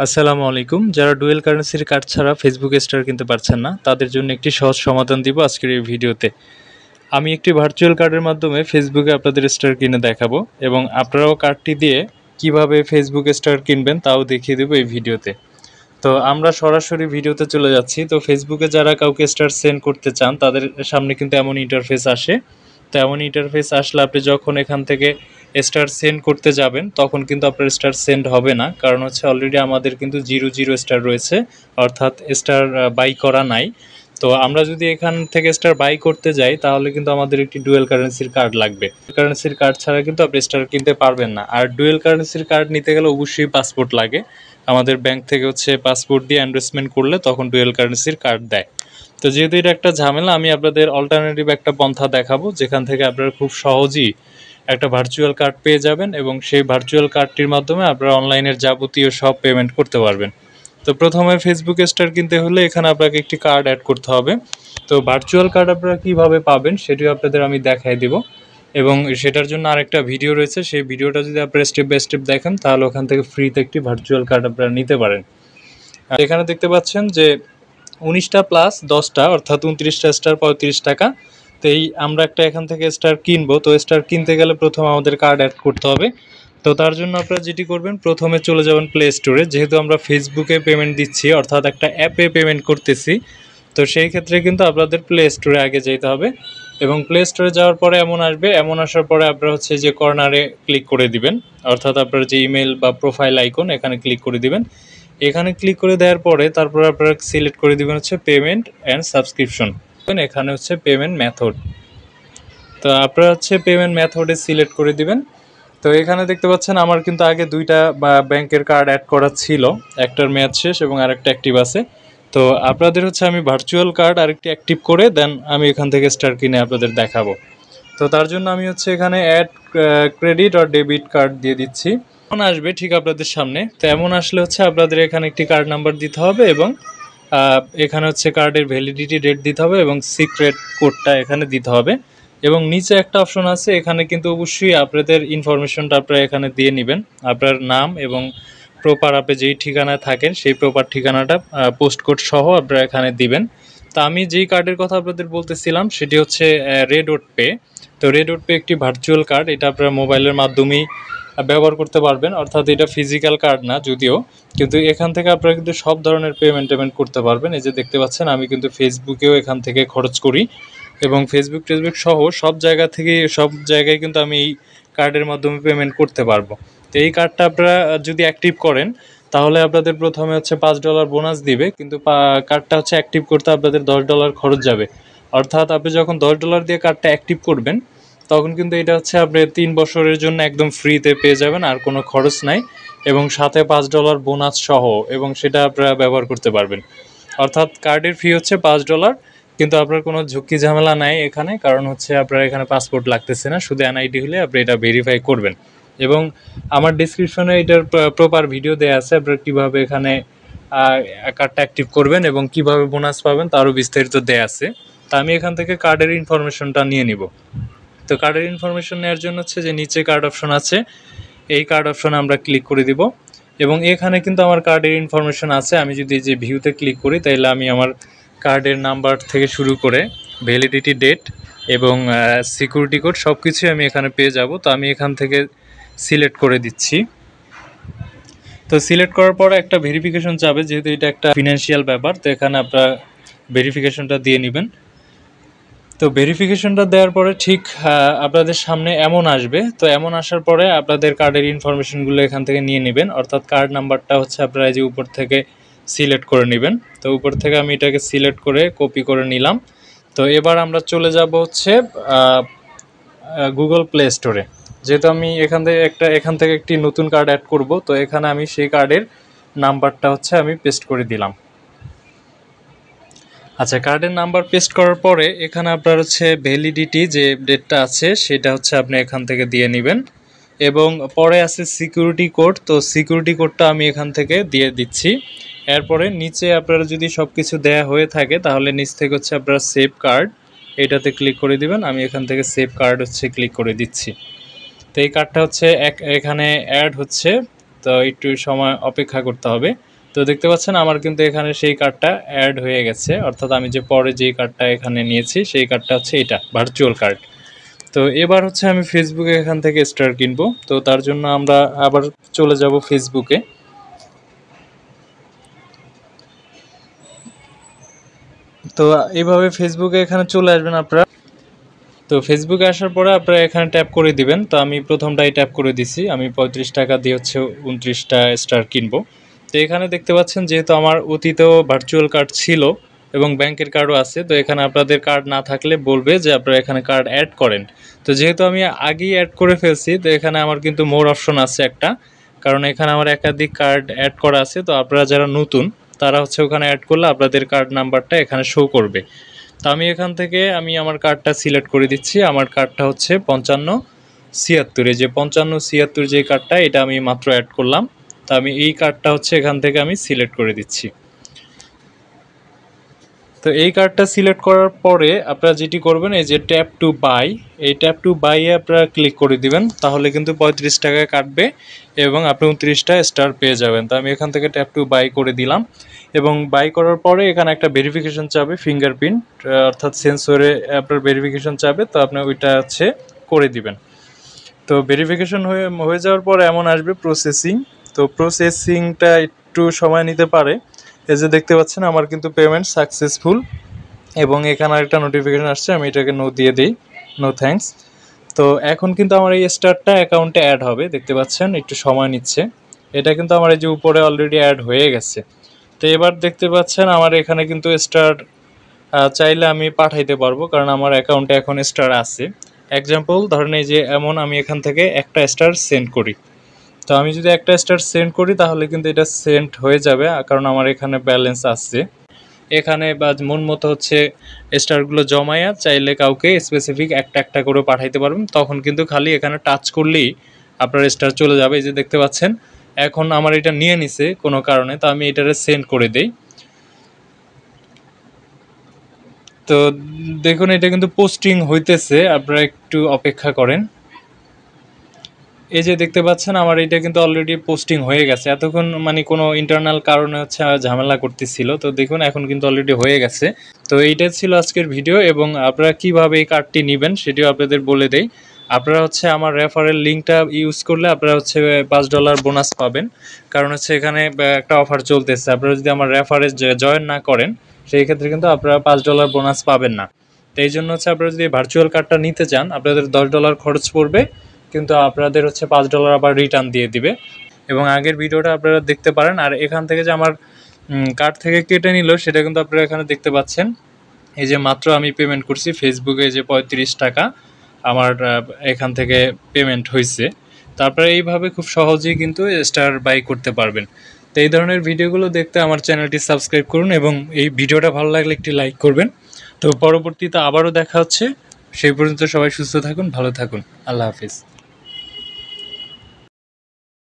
আসসালামু আলাইকুম। যারা ডুয়েল কারেন্সির কার্ড ছাড়া ফেসবুক স্টার কিনতে পারছেন না, তাদের জন্য একটি সহজ সমাধান দিব আজকের এই ভিডিওতে। আমি একটি ভার্চুয়াল কার্ডের মাধ্যমে ফেসবুকে আপনাদের স্টার কিনে দেখাবো এবং আপনারাও কার্ডটি দিয়ে কিভাবে ফেসবুক স্টার কিনবেন তাও দেখিয়ে দেবো এই ভিডিওতে। তো আমরা সরাসরি ভিডিওতে চলে যাচ্ছি। তো ফেসবুকে যারা কাউকে স্টার সেন্ড করতে চান তাদের সামনে কিন্তু এমন ইন্টারফেস আসে। তো এমন ইন্টারফেস আসলে আপনি যখন এখান থেকে স্টার সেন্ড করতে যাবেন তখন কিন্তু আপনার স্টার সেন্ড হবে না, কারণ হচ্ছে অলরেডি আমাদের কিন্তু 0 স্টার রয়েছে, অর্থাৎ স্টার বাই করা নাই। তো আমরা যদি এখান থেকে স্টার বাই করতে যাই তাহলে কিন্তু আমাদের একটি ডুয়েল কারেন্সির কার্ড লাগবে। কারেন্সির কার্ড ছাড়া কিন্তু আপনি স্টার কিনতে পারবেন না। আর ডুয়েল কারেন্সির কার্ড নিতে গেলে অবশ্যই পাসপোর্ট লাগে। আমাদের ব্যাংক থেকে হচ্ছে পাসপোর্ট দিয়ে এন্ডোর্সমেন্ট করলে তখন ডুয়েল কারেন্সির কার্ড দেয়। তো যেহেতু এটা একটা ঝামেলা, আমি আপনাদের অল্টারনেটিভ একটা পন্থা দেখাবো যেখান থেকে আপনারা খুব সহজেই একটা ভার্চুয়াল কার্ড পেয়ে যাবেন এবং সেই ভার্চুয়াল কার্ডটির মাধ্যমে আপনারা অনলাইনের যাবতীয় সব পেমেন্ট করতে পারবেন। তো প্রথমে ফেসবুক স্টার কিনতে হলে এখানে আপনাকে একটি কার্ড অ্যাড করতে হবে। তো ভার্চুয়াল কার্ড আপনারা কীভাবে পাবেন সেটিও আপনাদের আমি দেখাই দেব, এবং সেটার জন্য আরেকটা ভিডিও রয়েছে, সেই ভিডিওটা যদি আপনারা স্টেপ বাই স্টেপ দেখেন তাহলে ওখান থেকে ফ্রিতে একটি ভার্চুয়াল কার্ড আপনারা নিতে পারেন। আর এখানে দেখতে পাচ্ছেন যে 19টা প্লাস 10টা অর্থাৎ 29টা স্টার 35 টাকা। তো এই আমরা একটা এখান থেকে স্টার কিনবো, তো স্টার কিনতে গেলে প্রথম আমাদের কার্ড অ্যাড করতে হবে। তো তার জন্য আপনারা যেটি করবেন, প্রথমে চলে যাবেন প্লে স্টোরে। যেহেতু আমরা ফেসবুকে পেমেন্ট দিচ্ছি অর্থাৎ একটা অ্যাপে পেমেন্ট করতেছি, তো সেই ক্ষেত্রে কিন্তু আপনাদের প্লে স্টোরে আগে যেতে হবে এবং প্লে স্টোরে যাওয়ার পরে এমন আসার পরে আপনারা হচ্ছে যে কর্নারে ক্লিক করে দিবেন, অর্থাৎ আপনার যে ইমেল বা প্রোফাইল আইকন এখানে ক্লিক করে দিবেন। এখানে ক্লিক করে দেওয়ার পরে তারপর আপনারা সিলেক্ট করে দিবেন হচ্ছে পেমেন্ট অ্যান্ড সাবস্ক্রিপশন। এখানে হচ্ছে পেমেন্ট মেথড, তো আপনারা হচ্ছে পেমেন্ট মেথডে সিলেক্ট করে দিবেন। তো এখানে দেখতে পাচ্ছেন আমার কিন্তু আগে দুইটা ব্যাংকের কার্ড অ্যাড করা ছিল, একটার মেয়াদ শেষ এবং আরেকটা অ্যাক্টিভ আছে। তো আপনাদের হচ্ছে আমি ভার্চুয়াল কার্ড আরেকটি অ্যাক্টিভ করে দেন আমি এখান থেকে স্টার কিনে আপনাদের দেখাবো। তো তার জন্য আমি হচ্ছে এখানে অ্যাড ক্রেডিট আর ডেবিট কার্ড দিয়ে দিচ্ছি। এমন আসবে ঠিক আপনাদের সামনে। তো এমন আসলে হচ্ছে আপনাদের এখানে একটি কার্ড নাম্বার দিতে হবে এবং এখানে হচ্ছে কার্ডের ভ্যালিডিটি ডেট দিতে হবে এবং সিক্রেট কোডটা এখানে দিতে হবে। এবং নিচে একটা অপশন আছে, এখানে কিন্তু অবশ্যই আপনাদের ইনফরমেশনটা আপনারা এখানে দিয়ে নেবেন, আপনার নাম এবং প্রপার আপনি যেই ঠিকানায় থাকেন সেই প্রপার ঠিকানাটা পোস্ট কোড সহ আপনারা এখানে দিবেন। তো আমি যেই কার্ডের কথা আপনাদের বলতেছিলাম সেটি হচ্ছে রেডওট পে। তো রেডওট পে একটি ভার্চুয়াল কার্ড, এটা আপনারা মোবাইলের মাধ্যমেই ব্যবহার করতে পারবেন, অর্থাৎ এটা ফিজিক্যাল কার্ড না যদিও, কিন্তু এখান থেকে আপনারা কিন্তু সব ধরনের পেমেন্ট করতে পারবেন। এই যে দেখতে পাচ্ছেন আমি কিন্তু ফেসবুকেও এখান থেকে খরচ করি এবং ফেসবুক টেসবুক সহ সব জায়গায় কিন্তু আমি এই কার্ডের মাধ্যমে পেমেন্ট করতে পারবো। তো এই কার্ডটা আপনারা যদি অ্যাক্টিভ করেন তাহলে আপনাদের প্রথমে হচ্ছে $5 বোনাস দিবে, কিন্তু কার্ডটা হচ্ছে অ্যাক্টিভ করতে আপনাদের $10 খরচ যাবে। অর্থাৎ আপনি যখন $10 দিয়ে কার্ডটা অ্যাক্টিভ করবেন তখন কিন্তু এটা হচ্ছে আপনি 3 বছরের জন্য একদম ফ্রিতে পেয়ে যাবেন, আর কোনো খরচ নাই, এবং সাথে $5 বোনাস সহ, এবং সেটা আপনারা ব্যবহার করতে পারবেন। অর্থাৎ কার্ডের ফি হচ্ছে $5, কিন্তু আপনার কোনো ঝুঁকি ঝামেলা নাই এখানে, কারণ হচ্ছে আপনার এখানে পাসপোর্ট লাগতেছে না, শুধু এনআইডি হলে আপনি এটা ভেরিফাই করবেন। এবং আমার ডিসক্রিপশনে এটার প্রপার ভিডিও দেওয়া আছে আপনারা কীভাবে এখানে কার্ডটা অ্যাক্টিভ করবেন এবং কিভাবে বোনাস পাবেন তারও বিস্তারিত দেওয়া আছে। তা আমি এখান থেকে কার্ডের ইনফরমেশনটা নিয়ে নিব। তো কার্ডের ইনফরমেশন নেওয়ার জন্য হচ্ছে যে নিচে কার্ড অপশন আছে, এই কার্ড অপশনে আমরা ক্লিক করে দিব এবং এখানে কিন্তু আমার কার্ডের ইনফরমেশন আছে। আমি যদি যে ভিউতে ক্লিক করি তাহলে আমি আমার কার্ডের নাম্বার থেকে শুরু করে ভ্যালিডিটি ডেট এবং সিকিউরিটি কোড সব কিছুই আমি এখানে পেয়ে যাব। তো আমি এখান থেকে সিলেক্ট করে দিচ্ছি। তো সিলেক্ট করার পরে একটা ভেরিফিকেশন চাবে, যেহেতু এটা একটা ফিনান্সিয়াল ব্যাপার, তো এখানে আপনারা ভেরিফিকেশনটা দিয়ে নেবেন। তো ভেরিফিকেশনটা দেওয়ার পরে ঠিক আপনাদের সামনে এমন আসবে। তো এমন আসার পরে আপনাদের কার্ডের ইনফরমেশনগুলো এখান থেকে নিয়ে নেবেন, অর্থাৎ কার্ড নাম্বারটা হচ্ছে আপনারা যে উপর থেকে সিলেক্ট করে নেবেন। তো উপর থেকে আমি এটাকে সিলেক্ট করে কপি করে নিলাম। তো এবার আমরা চলে যাব হচ্ছে গুগল প্লে স্টোরে। যেহেতু আমি এখান থেকে একটি নতুন কার্ড অ্যাড করব, তো এখানে আমি সেই কার্ডের নাম্বারটা হচ্ছে আমি পেস্ট করে দিলাম। আচ্ছা, কার্ডের নাম্বার পেস্ট করার পরে এখানে আপনার হচ্ছে ভ্যালিডিটি যে ডেটটা আছে সেটা হচ্ছে আপনি এখান থেকে দিয়ে নেবেন, এবং পরে আছে সিকিউরিটি কোড। তো সিকিউরিটি কোডটা আমি এখান থেকে দিয়ে দিচ্ছি। এরপরে নিচে আপনারা যদি সব কিছু দেয়া হয়ে থাকে তাহলে নিচ থেকে হচ্ছে আপনারা সেভ কার্ড এটাতে ক্লিক করে দিবেন। আমি এখান থেকে সেভ কার্ড হচ্ছে ক্লিক করে দিচ্ছি। তো এই কার্ডটা হচ্ছে এখানে অ্যাড হচ্ছে। তো একটু সময় অপেক্ষা করতে হবে। তো দেখতে পাচ্ছেন আমার কিন্তু এখানে সেই কার্ডটা অ্যাড হয়ে গেছে, অর্থাৎ আমি যে পরে যেই কার্ডটা এখানে নিয়েছি সেই কার্ডটা হচ্ছে এটা ভার্চুয়াল কার্ড। তো এবার হচ্ছে আমি ফেসবুকে এখান থেকে স্টার কিনবো। তো তার জন্য আমরা আবার চলে যাব ফেসবুকে। তো এইভাবে ফেসবুকে এখানে চলে আসবেন আপনারা। তো ফেসবুকে আসার পরে আপনারা এখানে ট্যাপ করে দিবেন। তো আমি প্রথমটাই ট্যাপ করে দিছি, আমি 35 টাকা দিয়ে হচ্ছে 29টা স্টার কিনবো। তো এখানে দেখতে পাচ্ছেন যেহেতু আমার অতীতেও ভার্চুয়াল কার্ড ছিল এবং ব্যাংকের কার্ডও আছে, তো এখানে আপনাদের কার্ড না থাকলে বলবে যে আপনারা এখানে কার্ড অ্যাড করেন। তো যেহেতু আমি আগেই অ্যাড করে ফেলছি, তো এখানে আমার কিন্তু মোর অপশন আছে একটা, কারণ এখানে আমার একাধিক কার্ড অ্যাড করা আছে। তো আপনারা যারা নতুন তারা হচ্ছে ওখানে অ্যাড করলে আপনাদের কার্ড নাম্বারটা এখানে শো করবে। তো আমি এখান থেকে আমার কার্ডটা সিলেক্ট করে দিচ্ছি। আমার কার্ডটা হচ্ছে 5576, এই যে 5576 যে কার্ডটা, এটা আমি মাত্র অ্যাড করলাম। তো আমি এই কার্ডটা হচ্ছে এখান থেকে আমি সিলেক্ট করে দিচ্ছি। তো এই কার্ডটা সিলেক্ট করার পরে আপনারা যেটি করবেন, এই যে ট্যাপ টু বাই, এই ট্যাপ টু বাইয়ে আপনারা ক্লিক করে দিবেন, তাহলে কিন্তু 35 টাকায় কাটবে এবং আপনি 29টা স্টার পেয়ে যাবেন। তো আমি এখান থেকে ট্যাপ টু বাই করে দিলাম এবং বাই করার পরে এখানে একটা ভেরিফিকেশন চাবে, ফিঙ্গারপ্রিন্ট অর্থাৎ সেন্সরে আপনার ভেরিফিকেশন চাবে, তো আপনি ওইটা হচ্ছে করে দিবেন। তো ভেরিফিকেশন হয়ে যাওয়ার পর এমন আসবে প্রসেসিং। তো প্রসেসিংটা একটু সময় নিতে পারে। এই যে দেখতে পাচ্ছেন আমার কিন্তু পেমেন্ট সাকসেসফুল এবং এখানে একটা নোটিফিকেশন আসছে, আমি এটাকে নো দিয়ে দিই, নো থ্যাঙ্কস। তো এখন কিন্তু আমার এই স্টারটা অ্যাকাউন্টে অ্যাড হবে, দেখতে পাচ্ছেন একটু সময় নিচ্ছে। এটা কিন্তু আমার এই যে উপরে অলরেডি অ্যাড হয়ে গেছে। তো এবার দেখতে পাচ্ছেন আমার এখানে কিন্তু স্টার চাইলে আমি পাঠাইতে পারবো, কারণ আমার অ্যাকাউন্টে এখন স্টার আছে। এক্সাম্পল ধরেন এই যে এমন আমি এখান থেকে একটা স্টার সেন্ড করি। তো আমি যদি একটা স্টার সেন্ড করি তাহলে কিন্তু এটা সেন্ড হয়ে যাবে, কারণ আমার এখানে ব্যালেন্স আছে। এখানে বা মন মতো হচ্ছে স্টারগুলো জমায়া চাইলে কাউকে স্পেসিফিক একটা একটা করে পাঠাইতে পারবেন, তখন কিন্তু খালি এখানে টাচ করলেই আপনার স্টার চলে যাবে। এই যে দেখতে পাচ্ছেন এখন আমার এটা নিয়ে নিছে কোনো কারণে, তো আমি এটারে সেন্ড করে দেই। তো দেখুন এটা কিন্তু পোস্টিং হইতেছে, আপনারা একটু অপেক্ষা করেন। এই যে দেখতে পাচ্ছেন আমার এটা কিন্তু অলরেডি পোস্টিং হয়ে গেছে, এতক্ষণ মানে কোনো ইন্টারনাল কারণে হচ্ছে ঝামেলা করতেছিল। তো দেখুন এখন কিন্তু অলরেডি হয়ে গেছে। তো এইটা ছিল আজকের ভিডিও এবং আপনারা কিভাবে এই কার্ডটি নেবেন সেটিও আপনাদের বলে দেই। আপনারা হচ্ছে আমার রেফারেল লিঙ্কটা ইউজ করলে আপনারা হচ্ছে $5 বোনাস পাবেন, কারণ হচ্ছে এখানে একটা অফার চলতেছে। আপনারা যদি আমার রেফারে জয়েন না করেন সেই ক্ষেত্রে কিন্তু আপনারা $5 বোনাস পাবেন না। তো এই জন্য হচ্ছে আপনারা যদি ভার্চুয়াল কার্ডটা নিতে চান আপনাদের $10 খরচ পড়বে, কিন্তু আপনাদের হচ্ছে $5 আবার রিটার্ন দিয়ে দিবে। এবং আগের ভিডিওটা আপনারা দেখতে পারেন। আর এখান থেকে যে আমার কার্ড থেকে কেটে নিল সেটা কিন্তু আপনারা এখানে দেখতে পাচ্ছেন। এই যে মাত্র আমি পেমেন্ট করছি ফেসবুকে যে 35 টাকা আমার এখান থেকে পেমেন্ট হয়েছে। তারপরে এইভাবে খুব সহজেই কিন্তু স্টার বাই করতে পারবেন। তো এই ধরনের ভিডিওগুলো দেখতে আমার চ্যানেলটি সাবস্ক্রাইব করুন এবং এই ভিডিওটা ভালো লাগলে একটি লাইক করবেন। তো পরবর্তীতে আবারও দেখা হচ্ছে, সেই পর্যন্ত সবাই সুস্থ থাকুন, ভালো থাকুন, আল্লাহ হাফিজ।